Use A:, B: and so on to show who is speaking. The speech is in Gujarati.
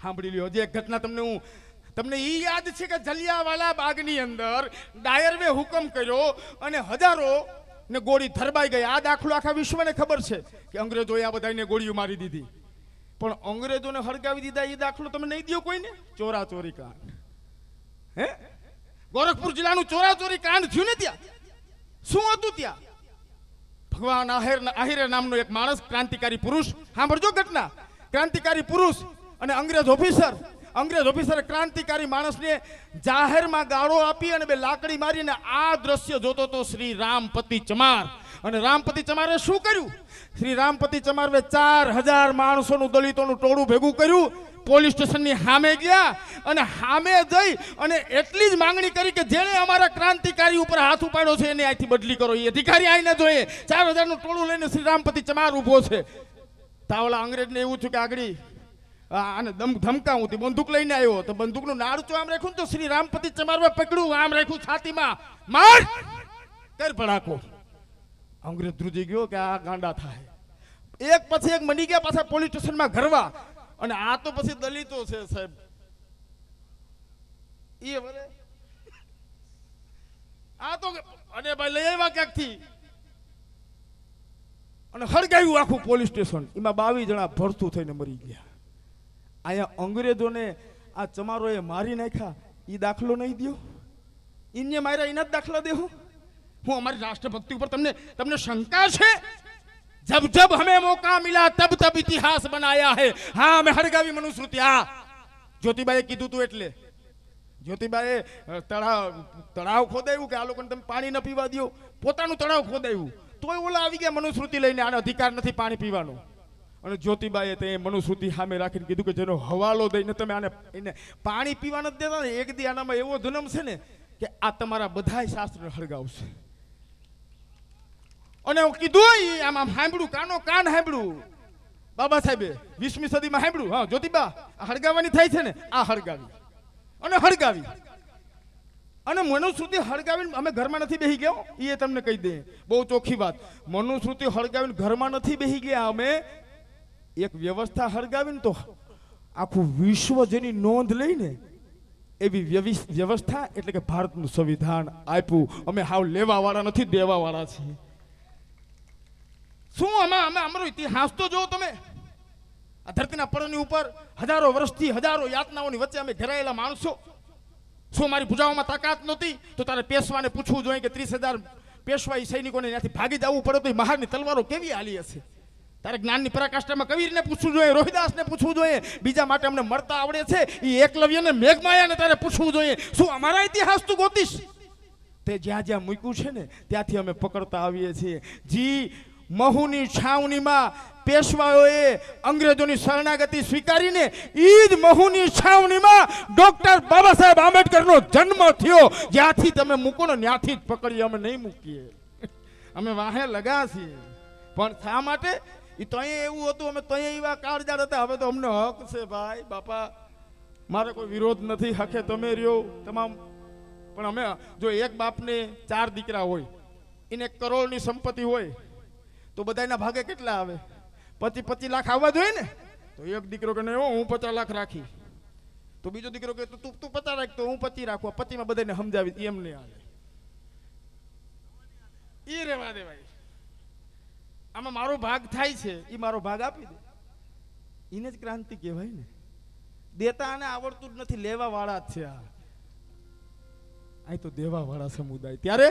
A: સાંભળી લ્યો હજી એક ઘટના તમને ઈ યાદ છે કે જલિયાવાલા બાગની અંદર ડાયરવે હુકમ કર્યો અને હજારો ને ગોળી થરબાઈ ગઈ. આ દાખલો આખા વિશ્વને ખબર છે કે અંગ્રેજોએ આ બધાને ગોળીઓ મારી દીધી, પણ અંગ્રેજોને હળગાવી દીધા એ દાખલો તમે નહીં દો કોઈને. ચોરાચોરી કાંડ, હે ગોરખપુર જિલ્લાનું ચોરાચોરી કાંડ થયું ને, ત્યાં શું હતું? ત્યાં ભગવાન આહિરે નામનો એક માણસ, ક્રાંતિકારી પુરુષ, સાંભળજો ઘટના. ક્રાંતિકારી પુરુષ અને અંગ્રેજ ઓફિસર ક્રાંતિકારી માણસને જાહેરમાં ગાળો આપી અને બે લાકડી મારીને આ દ્રશ્ય જોતો તો શ્રી રામપતિ ચમાર. અને રામપતિ ચમારે શું કર્યું? શ્રી રામપતિ ચમારે 4000 માણસોનું, દલિતોનું ટોળું ભેગું કર્યું, પોલીસ સ્ટેશનની સામે ગયા અને સામે જઈ અને એટલી જ માંગણી કરી કે જેણે અમારા ક્રાંતિકારી ઉપર હાથ ઉપાડ્યો છે એને અહીંથી બદલી કરો. એ અધિકારી આવીને જોઈએ. 4000નું ટોળું લઈને શ્રી રામપતિ ચમાર ઉભો છે. તાવલા અંગ્રેજને એવું થયું કે આગળ આને ધમકાવું હતી, બંદૂક લઈને આવ્યો તો બંદૂકનું નાડું આમ રાખ્યું તો શ્રી રામપતિ ચમારમાં પકડ્યું, આમ રાખ્યું છાતીમાં, માર કર ભડાકો. અંગ્રેજ ધ્રુજી ગયો કે આ ગાંડા થાય. એક પછી એક મની ગયા પાછા પોલીસ સ્ટેશનમાં ઘરવા. અને આ તો પછી દલિતો છે સાહેબ, એ વરે આ તો અને ભાઈ લઈ આવ્યા ક્યાંકથી અને હળગાવ્યું આખું પોલીસ સ્ટેશન. એમાં 22 જણા ભરતું થઈને મરી ગયા. અહીંયા અંગ્રેજોને આ ચમારોએ મારી નાખ્યા, એ દાખલો નહીં દો? ઇને માર્યા એના જ દાખલા દેહો? હું અમારી રાષ્ટ્રભક્તિ ઉપર તમને શંકા છે? जब जब हमें मौका मिला तब तब इतिहास बनाया है. हाँ, मैं हड़गावी मनुस्मृति. हाँ, જ્યોતિબાએ કીધું તું એટલે જ્યોતિબાએ તળાવ ખોદાયું કે આ લોકોને તમે પાણી ન પીવા દો, પોતાનું તળાવ ખોદાયું, તોય ઓલા આવી ગયા મનુસ્મૃતિ લઈને, આને અધિકાર નથી પાણી પીવાનો. અને જ્યોતિબાએ તે મનુસ્મૃતિ સામે રાખીને કીધું કે જેનો હવાલો દઈને તમે એને પાણી પીવા નથી દેતા ને, એક દી આનામાં એવો જન્મ છે ને કે આ તમારા બધાય શાસ્ત્ર હળગાવશે. અને કીધું આમ સાંભળ્યું, કાન સાંભળ્યું બાબા સાહેબે 20મી સદીમાં સાંભળ્યું. હા જ્યોતિબા, આ હળગાવાની થાય છે ને, આ હળગાવી અને મનુસ્મૃતિ હળગાવીને અમે ઘરમાં નથી બેસી ગયા. એ તમને કહી દે, બહુ ચોખ્ખી વાત. મનુસ્મૃતિ હળગાવીને ઘરમાં નથી બેસી ગયા અમે, એક વ્યવસ્થા હળગાવીને તો આખું વિશ્વ જેની નોંધ લઈને એવી વ્યવસ્થા, એટલે કે ભારતનું સંવિધાન આપ્યું. અમે હાવ લેવા વાળા નથી, દેવા વાળા છીએ. શું અમે અમારો ઇતિહાસ તો જો તમે. આ ધરતીના પડની ઉપર હજારો વર્ષથી હજારો યાતનાઓની વચ્ચે અમે ઘેરાયેલા માણસો. શું મારી ભુજાઓમાં તાકાત નહોતી તો તારે પેશવાને પૂછવું જોઈએ કે 30,000 પેશવાઈ સૈનિકોને ત્યાંથી ભાગી જવું પડે તો મહારની તલવારો કેવી હાલી હશે? તારે જ્ઞાનની પરાકાષ્ઠામાં કબીરને પૂછવું જોઈએ, રોહિદાસને પૂછવું જોઈએ. બીજા માટે અમને મળતા આવડે છે એ એકલવ્યને, મેઘમાયાને તારે પૂછવું જોઈએ. શું અમારા ઇતિહાસ તું ગોતીશ? તે જ્યાં જ્યાં મૂક્યું છે ને ત્યાંથી અમે પકડતા આવીએ છીએ. જી મહુની છાવણીમાં પેશવાઓએ અંગ્રેજોની શરણાગતિ સ્વીકારીને ઈ જ મહુની છાવણીમાં ડોક્ટર બાબા સાહેબ આંબેડકરનો જન્મ થયો. જ્યાંથી તમે મૂકો ને ત્યાંથી જ પકડીએ, અમે નહીં મૂકીએ. અમે વાહે લગા છીએ. પણ શા માટે? એ તો એવું હતું, અમે તો એવા કાળજાળ હતા. હવે તો અમને હક છે ભાઈ બાપા, મારે કોઈ વિરોધ નથી, હકે તમે રહ્યો તમામ. પણ અમે જો એક બાપને 4 દીકરા હોય, એને 1 કરોડની સંપત્તિ હોય તો બધાના ભાગે કેટલા આવે? 25 લાખ આવવા જોઈએ ને. તો એક દીકરો કે નહીં હું 50 લાખ રાખી, તો બીજો દીકરો કે તું 50 રાખ, તો હું 25 રાખું. 25માં બધાને સમજાવી, એમ નહીં હાલે. એ રેવા દે ભાઈ, આમાં મારો ભાગ થાય છે, એ મારો ભાગ આપી દે. એને જ ક્રાંતિ કહેવાય ને. દેતા આને આવડતું જ નથી, લેવા વાળા જ છે. આ તો દેવા વાળા સમુદાય. ત્યારે